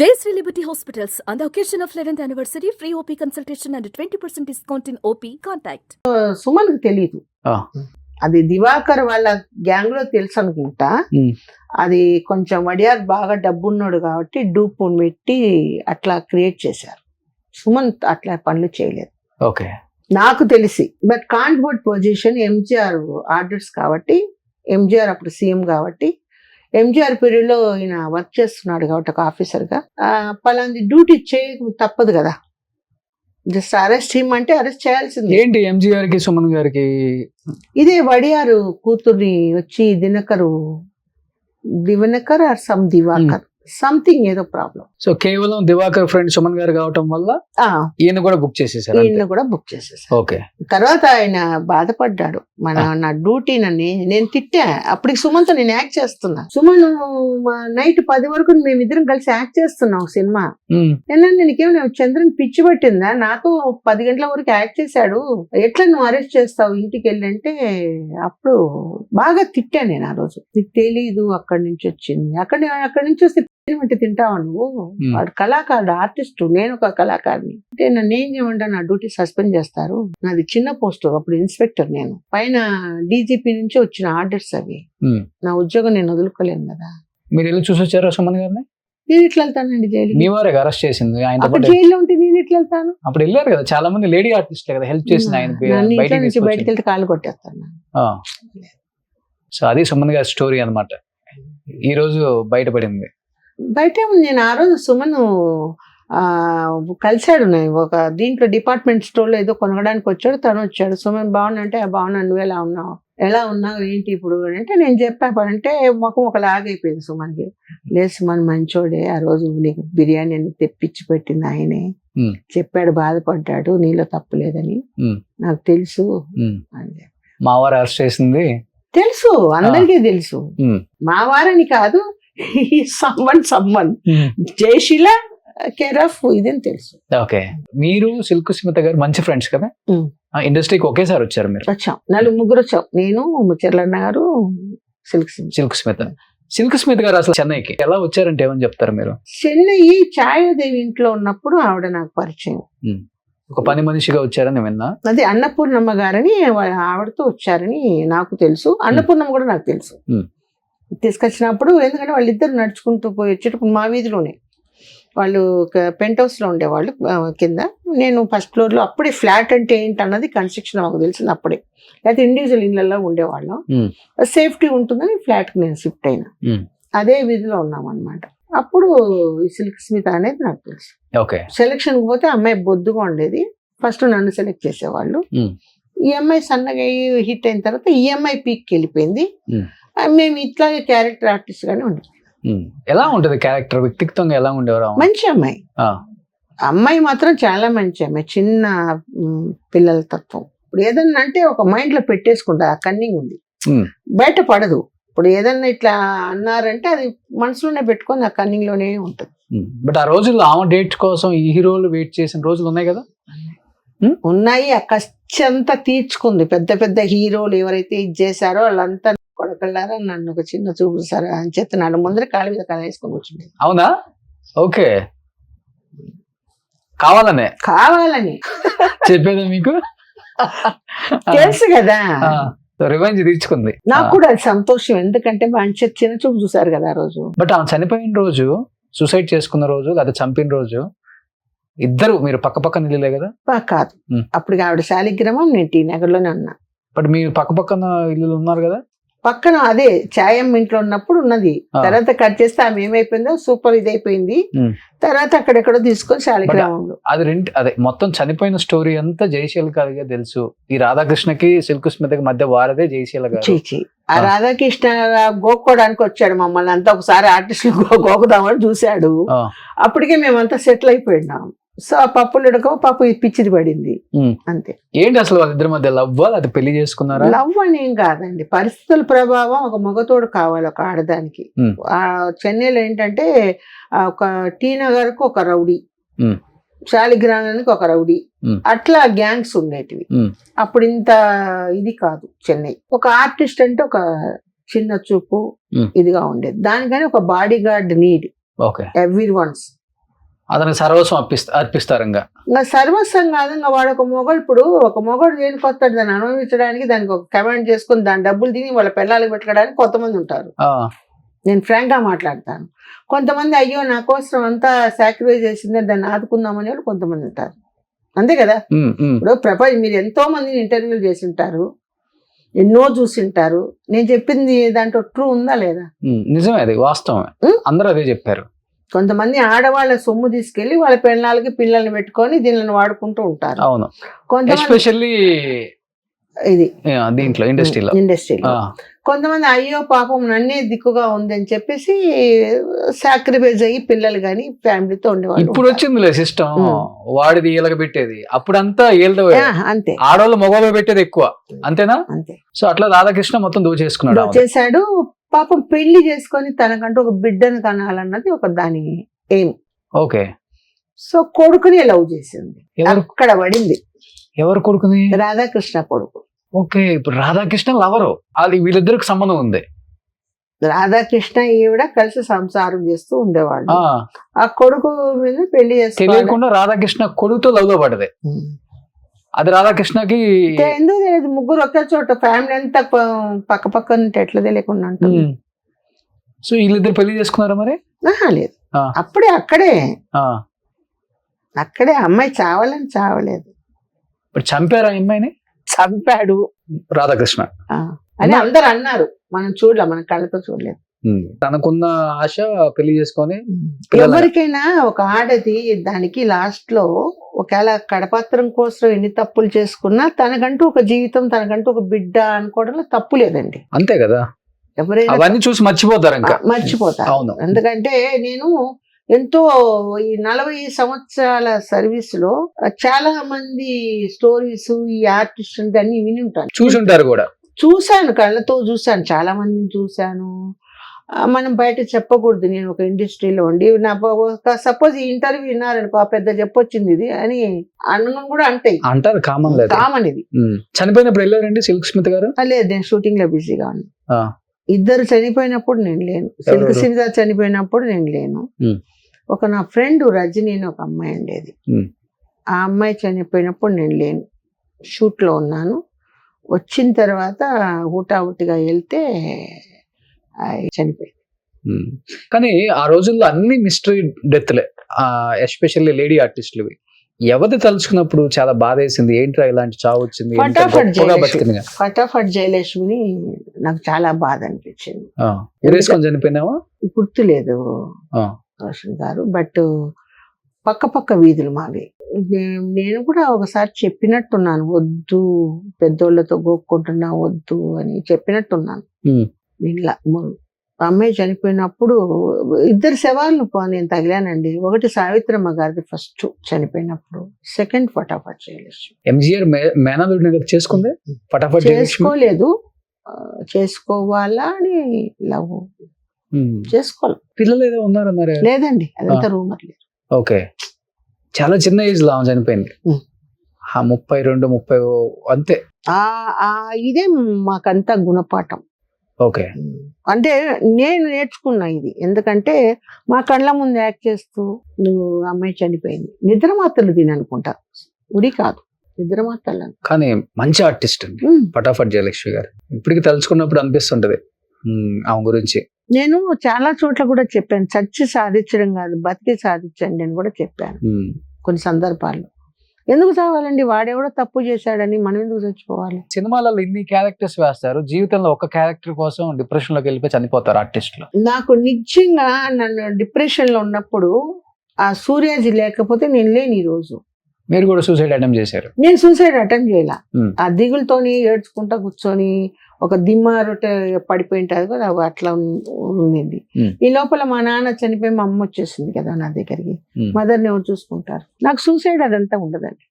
Jayashree Liberty Hospitals, on the occasion of 11th anniversary, free OP consultation and 20% discount in OP. Contact. సుమన్కి తెలియదు అది దివాకర్ వాళ్ళ gang లో తెలుసు అనుకుంటా. అది కొంచెం వడియార్ బాగా డబ్బున్నాడు కాబట్టి డూప్ పెట్టి అట్లా క్రియేట్ చేశారు. సుమన్ అట్లా పనులు చేయలేదు ఓకే నాకు తెలిసి. But can't board position MGR orders కాబట్టి, ఎంజిఆర్ అప్పుడు సీఎం కాబట్టి, ఎంజిఆర్ పీరియడ్ లో ఈయన వర్క్ చేస్తున్నాడు కాబట్టి ఒక ఆఫీసర్ గా పలాంటి డ్యూటీ చేయ తప్పదు కదా. జస్ట్ అరెస్ట్ అంటే అరెస్ట్ చేయాల్సింది. ఏంటి ఎంజీఆర్ కి సుమన్ గారికి ఇదే వడియారు కూతుర్ని వచ్చి Dinakar or some Diwakar something ఏదో ప్రాబ్లం. సో కేవలం దివాకర్ ఫ్రెండ్ సుమన్ గారు కావటం వల్ల ఈయన కూడా బుక్ చేసేసారు. ఈయన కూడా బుక్ చేసేసారు. ఓకే తర్వాత ఆయన బాధపడ్డాడు. నా డ్యూటీ నేను తిట్టా. అప్పటికి సుమన్తో నేను యాక్ట్ చేస్తున్నా. సుమన్ నైట్ 10 వరకు మేమిద్దరం కలిసి యాక్ట్ చేస్తున్నాం సినిమా. నేను నీకేమైనా చంద్రన్ పిచ్చి పట్టిందా? నాకు 10 గంటల వరకు యాక్ట్ చేశాడు, ఎట్లా నువ్వు అరెస్ట్ చేస్తావు ఇంటికి వెళ్ళి అంటే అప్పుడు బాగా తిట్టా నేను. ఆ రోజు తెలీదు అక్కడి నుంచి వచ్చింది. అక్కడి నుంచి వస్తే అంటే తింటావా నువ్వు? వాడు కళాకారుడు, ఆర్టిస్ట్, నేను ఒక కళాకారిని అంటే నన్ను ఏం చేయమంటా, నా డ్యూటీ సస్పెండ్ చేస్తారు. నాది చిన్న పోస్ట్, అప్పుడు ఇన్స్పెక్టర్, నేను పైన డీజీపీ నుంచి వచ్చిన ఆర్డర్స్ అవి. నా ఉద్యోగం నేను వదులుకోలేను కదా. మీరు వెళ్ళి చూసి వచ్చారా సుమన్ గారిని? నేను ఇట్లా వెళ్తానండి జైలు. మీ వారే అరెస్ట్ చేసింది జైల్లో ఉంటే నేను ఇట్లా వెళ్తాను. అప్పుడు వెళ్ళారు కదా చాలా మంది లేడీ ఆర్టిస్ట్ కదా హెల్ప్ చేసింది ఆయన. బయటకు వెళ్తే కాలు కొట్టేస్తాను. సో అది సుమన్ గారి స్టోరీ అన్నమాట. ఈ రోజు బయటపడింది. బయట నేను ఆ రోజు సుమన్ కలిశాడు. నేను ఒక దీంట్లో డిపార్ట్మెంట్ స్టోర్ లో ఏదో కొనగడానికి వచ్చాడు. తను వచ్చాడు. సుమన్ బాగున్నా అంటే బాగున్నా, నువ్వు ఎలా ఉన్నావు ఏంటి ఇప్పుడు అంటే నేను చెప్పానంటే ముఖం ఒకలాగైపోయింది సుమన్కి. లేదు సుమన్ మంచోడే, ఆ రోజు నీకు బిర్యానీ అని తెప్పించి పెట్టింది ఆయనే, చెప్పాడు, బాధపడ్డాడు, నీలో తప్పు లేదని నాకు తెలుసు అని. మా వారు అరెస్ట్ చేసింది తెలుసు, అందరికీ తెలుసు. మా వారని కాదు, సమ్మన్ జయశీల కేర్ ఆఫ్ ఇదని తెలుసు. ఓకే, మీరు సిల్క్ స్మిత గారు మంచి ఫ్రెండ్స్ కదా. ఇండస్ట్రీకి ఒకేసారి వచ్చారు మీరు? వచ్చాం, ముగ్గురు వచ్చాం. నేను, ముచ్చర్లన్న గారు, సిల్క్ స్మిత గారు అసలు చెన్నైకి ఎలా వచ్చారంటే ఏమని చెప్తారు మీరు? చెన్నై ఛాయాదేవి ఇంట్లో ఉన్నప్పుడు ఆవిడ నాకు పరిచయం. ఒక పని మనిషిగా వచ్చారని విన్నా. అది అన్నపూర్ణమ్మ గారని ఆవిడతో వచ్చారని నాకు తెలుసు. అన్నపూర్ణమ్మ కూడా నాకు తెలుసు. తీసుకొచ్చినప్పుడు ఎందుకంటే వాళ్ళిద్దరు నడుచుకుంటూ పోయి వచ్చేటప్పుడు మా వీధిలోనే వాళ్ళు పెంట్ హౌస్ లో ఉండేవాళ్ళు కింద, నేను ఫస్ట్ ఫ్లోర్ లో. అప్పుడే ఫ్లాట్ అంటే ఏంటన్నది కన్స్ట్రక్షన్ మాకు తెలిసింది అప్పుడే. లేకపోతే ఇండివిజువల్ ఇళ్లలో ఉండేవాళ్ళం. సేఫ్టీ ఉంటుందని ఫ్లాట్ కి నేను షిఫ్ట్ అయినా. అదే వీధిలో ఉన్నాం అనమాట. అప్పుడు ఈ సిల్క్ స్మిత అనేది నాకు తెలుసు. సెలక్షన్ కి పోతే అమ్మాయి బొద్దుగా ఉండేది. ఫస్ట్ నన్ను సెలెక్ట్ చేసేవాళ్ళు. ఈ అమ్మాయి సన్నగా హిట్ అయిన తర్వాత ఈ అమ్మాయి పీక్ వెళ్ళిపోయింది. మేము ఇట్లాగే క్యారెక్టర్ ఆర్టిస్ట్ గానే ఉండే. ఎలా ఉంటది క్యారెక్టర్? వ్యక్తిత్వంగా ఎలా ఉండేవారు? మంచి అమ్మాయి. అమ్మాయి మాత్రం చాలా మంచి అమ్మాయి. చిన్న పిల్లల తత్వం. ఇప్పుడు ఏదన్నా అంటే ఒక మైండ్ లో పెట్టేసుకుంటా, ఆ కన్నింగ్ ఉంది, బయట పడదు. ఇప్పుడు ఏదన్నా ఇట్లా అన్నారంటే అది మనసులోనే పెట్టుకొని ఆ కన్నింగ్ లోనే ఉంటుంది. బట్ ఆ రోజుల్లో ఆమె డేట్ కోసం ఈ హీరోలు వెయిట్ చేసిన రోజులు ఉన్నాయి కదా. ఉన్నాయి. ఆ కష్టంతా తీర్చుకుంది. పెద్ద పెద్ద హీరోలు ఎవరైతే ఇది చేశారో వాళ్ళంతా కొడకల్లారా నన్ను ఒక చిన్న చూపుతారా అని చెప్తే నాలుగు ముందర కాళ్ళ మీద కళ వేసుకొని కూర్చుంది. అవునా? ఓకే, కావాలని చెప్పేదా మీకు? తెలుసు కదా, రివెంజ్ తీర్చుకుంది. నాకు కూడా అది సంతోషం. ఎందుకంటే మంచి చిన్న చూపు చూసారు కదా ఆ రోజు. బట్ ఆమె చనిపోయిన రోజు, సూసైడ్ చేసుకున్న రోజు, అది చంపిన రోజు ఇద్దరు మీరు పక్క పక్కన ఇల్లులే కదా? కాదు, అప్పుడు ఆవిడ శాలిగ్రామం, నేను టీ నగర్ లోనే ఉన్నా. బట్ మీరు పక్క పక్కన ఇల్లులు ఉన్నారు కదా? పక్కన అదే ఛాయం ఇంట్లో ఉన్నప్పుడు ఉన్నది. తర్వాత కట్ చేస్తే ఆమె ఏమైపోయిందో సూపర్ ఇదైపోయింది. తర్వాత అక్కడెక్కడో తీసుకొని శాలిగ్రామంలో. అదే మొత్తం చనిపోయిన స్టోరీ అంతా జయశీల గారిగా తెలుసు. ఈ రాధాకృష్ణకి సిల్క్ స్మితకి మధ్య వారదే జయశీల గారు. ఆ రాధాకృష్ణ గోక్కోడానికి వచ్చాడు మమ్మల్ని అంతా. ఒకసారి ఆర్టిస్టులు గోకుదామని చూశాడు. అప్పటికే మేమంతా సెటిల్ అయిపోయినాం. సో ఆ పప్పులు పాప పిచ్చిది పడింది అంతే. ఏంటి అసలు వాళ్ళిద్దరి మధ్య లవ్? అది పెళ్లి చేసుకున్నారా? లవ్ అని ఏం కాదండి, పరిస్థితుల ప్రభావం. ఒక మగతోడు కావాలి ఒక ఆడదానికి. ఆ చెన్నైలో ఏంటంటే ఒక టీ నగర్ కు ఒక రౌడీ, శాలిగ్రామానికి ఒక రౌడీ, అట్లా గ్యాంగ్స్ ఉండేటివి. అప్పుడు ఇంత ఇది కాదు చెన్నై. ఒక ఆర్టిస్ట్ అంటే ఒక చిన్న చూపు ఇదిగా ఉండేది. దానికని ఒక body guard need every once. అతనికి సర్వస్వం అర్పిస్తారు ఇంకా. ఇంకా సర్వస్వం కాదు, ఇంకా వాడు ఒక మొగడు, ఇప్పుడు ఒక మొగడు దేనికి వస్తాడు దాన్ని అనుభవించడానికి, దానికి ఒక కమాండ్ చేసుకుని దాని డబ్బులు తిని వాళ్ళ పిల్లలకి పెట్టుకోవడానికి కొంతమంది ఉంటారు. నేను ఫ్రాంక్ గా మాట్లాడతాను. కొంతమంది అయ్యో నా కోసం అంతా సాక్రిఫైస్ చేసిందే దాన్ని ఆదుకుందామని వాళ్ళు కొంతమంది ఉంటారు. అంతే కదా. ఇప్పుడు ప్రపంచం మీరు ఎంతో మందిని ఇంటర్వ్యూలు చేసి ఉంటారు, ఎన్నో చూసింటారు. నేను చెప్పింది దాంట్లో ట్రూ ఉందా లేదా? నిజమే, అది వాస్తవమే. అందరూ అదే చెప్పారు. కొంతమంది ఆడవాళ్ళ సొమ్ము తీసుకెళ్లి వాళ్ళ పిల్లలకి పిల్లల్ని పెట్టుకొని దీనిని వాడుకుంటూ ఉంటారు. అవును, కొంతమంది ఎస్పెషల్లీ ఇది దీంట్లో ఇండస్ట్రీలో కొంతమంది అయ్యో పాపం నన్నే దిక్కుగా ఉందని చెప్పేసి సాక్రిఫైస్ అయ్యి పిల్లలు గాని ఫ్యామిలీతో ఉండేవాళ్ళు. ఇప్పుడు వచ్చిందిలే సిస్టమ్, వాడిది వీళ్ళకి పెట్టేది. అప్పుడంతా అంతే, ఆడవాళ్ళు మగవాళ్ళు పెట్టేది ఎక్కువ. అంతేనా? అంతే. సో అట్లా రాధాకృష్ణ మొత్తం దోచేసుకున్నాడు. చేశాడు పాపం. పెళ్లి చేసుకొని తనకంటూ ఒక బిడ్డను కనాలన్నది ఒక దాని ఎయిమ్. ఓకే. సో కొడుకుని లవ్ చేసింది, అక్కడ పడింది. ఎవరు కొడుకుని? రాధాకృష్ణ కొడుకు. ఓకే, ఇప్పుడు రాధాకృష్ణ లవరు, అది వీళ్ళిద్దరికి సంబంధం ఉంది. రాధాకృష్ణ ఈవిడ కలిసి సంసారం చేస్తూ ఉండేవాళ్ళు. ఆ కొడుకు మీద పెళ్లి చేస్తే తెలియకుండా రాధాకృష్ణ కొడుకుతో లవ్ లో పడ్డది. అది రాధాకృష్ణకి ఎందుకు తెలియదు, ముగ్గురు ఒకే చోట, ఫ్యామిలీ అంతా పక్క పక్కన ఎట్లా తెలియకుండా ఉంటుంది. సో వీళ్ళిద్దరు పెళ్లి చేసుకున్నారా మరి? లేదు, అప్పుడే అక్కడే అమ్మాయి చావాలని చావలేదు. ఇప్పుడు చంపారా అమ్మాయిని? చంపాడు రాధాకృష్ణ అని అందరు అన్నారు. మనం చూడలే, మన కళ్ళతో చూడలేదు. తనకున్న ఆశ పెళ్లి చేసుకొని, ఎవరికైనా ఒక ఆడది దానికి లాస్ట్ లో ఒకవేళ కడపత్రం కోసం ఎన్ని తప్పులు చేసుకున్నా తనకంటూ ఒక జీవితం, తనకంటూ ఒక బిడ్డ అనుకోవడంలో తప్పు లేదండి. అంతే కదా. ఎవరైనా అవన్నీ చూసి మర్చిపోతారు, ఇంకా మర్చిపోతారు. ఎందుకంటే నేను ఎంతో ఈ 40 సంవత్సరాల సర్వీస్ లో చాలా మంది స్టోరీస్, ఈ ఆర్టిస్ట్ అన్ని విని ఉంటాను, చూసుంటారు కూడా. చూశాను, కళ్ళతో చూశాను, చాలా మందిని చూశాను. మనం బయట చెప్పకూడదు. నేను ఒక ఇండస్ట్రీలో ఉండి నా సపోజ్ ఈ ఇంటర్వ్యూ విన్నారనుకో, ఆ పెద్ద చెప్పొచ్చింది ఇది అని అన్నం కూడా అంటారు. కామన్ ఇది. చనిపోయినప్పుడు వెళ్ళారండి సిల్క్ స్మిత్ గారు? లేదు, నేను షూటింగ్ లో బిజీగా ఉన్నా. ఇద్దరు చనిపోయినప్పుడు నేను లేను. సిల్క్ స్మిత్ గారు చనిపోయినప్పుడు నేను లేను. ఒక నా ఫ్రెండ్ రజని అని ఒక అమ్మాయి ఉండేది, ఆ అమ్మాయి చనిపోయినప్పుడు నేను లేను, షూట్ లో ఉన్నాను. వచ్చిన తర్వాత హుటాహుటిగా వెళ్తే చనిపోయింది. కానీ ఆ రోజుల్లో అన్ని మిస్టరీ డెత్లే, ఎస్పెషల్లీ లేడీ ఆర్టిస్టులు. ఎవరి తలుచుకున్నప్పుడు చాలా బాధ వేసింది, ఏంట్రా ఇలాంటి చావు వచ్చింది. ఫటాఫట్ జయలక్ష్మిని నాకు చాలా బాధ అనిపించింది. ఊరేసుకొని చనిపోయినావా? గుర్తులేదు రోషన్ గారు, బట్ పక్క వీధులు మావి. నేను కూడా ఒకసారి చెప్పినట్టున్నాను, వద్దు పెద్దోళ్ళతో గోక్కుంటున్నా వద్దు అని చెప్పినట్టున్నాను. ఇలా అమ్మాయి చనిపోయినప్పుడు ఇద్దరు శవాలను నేను తగిలానండి. ఒకటి సావిత్రమ్మ గారిది ఫస్ట్ చనిపోయినప్పుడు, సెకండ్ ఫటాఫట్ జయలక్ష్మి. ఎంజీఆర్ మేనల్లుడిని చేసుకుంది, ఫటాఫట్ చేసుకోలేదు, చేసుకోవాలా అని లవ్ చేసుకోవాలి. పిల్లలు ఏదో ఉన్నారన్నారు? లేదండి, అదంతా రూమర్ లేదు. ఓకే, చాలా చిన్న ఏజ్ లో చనిపోయింది. 32-30 అంతే. ఇదే మాకంతా గుణపాఠం. ఓకే, అంటే నేను నేర్చుకున్నా ఇది. ఎందుకంటే మా కళ్ళ ముందు యాక్ట్ చేస్తూ నువ్వు అమ్మాయి చనిపోయింది, నిద్ర మాత్రలు తిననుకుంటా, ఉడి కాదు, నిద్ర మాత్రలు. కానీ మంచి ఆర్టిస్ట్ అండి ఫటాఫట్ జయలక్ష్మి గారు. ఇప్పటికి తలుచుకున్నప్పుడు అనిపిస్తుంటది ఆమె గురించి. నేను చాలా చోట్ల కూడా చెప్పాను, చచ్చి సాధించడం కాదు బతికి సాధించండి అని కూడా చెప్పాను కొన్ని సందర్భాల్లో. ఎందుకు చావాలండి, వాడెవడో తప్పు చేశాడని మనం ఎందుకు చచ్చిపోవాలి? సినిమాలలో ఇన్ని క్యారెక్టర్స్ వేస్తారు, జీవితంలో ఒక క్యారెక్టర్ కోసం డిప్రెషన్ లోకి వెళ్ళిపోయి చనిపోతారు ఆర్టిస్టులు. నాకు నిజంగా నన్ను డిప్రెషన్ లో ఉన్నప్పుడు ఆ సూర్యాజీ లేకపోతే నేను లేని ఈ రోజు. మీరు కూడా సూసైడ్ అటెంప్ట్ చేశారు? నేను సూసైడ్ అటెంప్ట్ చేయాల, ఆ దిగులతోని ఏడ్చుకుంటా కూర్చొని ఒక దిమ్మ రొట్టె పడిపోయింటది కదా, అట్లా ఉంది. ఈ లోపల మా నాన్న చనిపోయి మా అమ్మ వచ్చేసింది కదా నా దగ్గరికి. మదర్ని ఎవరు చూసుకుంటారు? నాకు సూసైడ్ అదంతా ఉండదండి.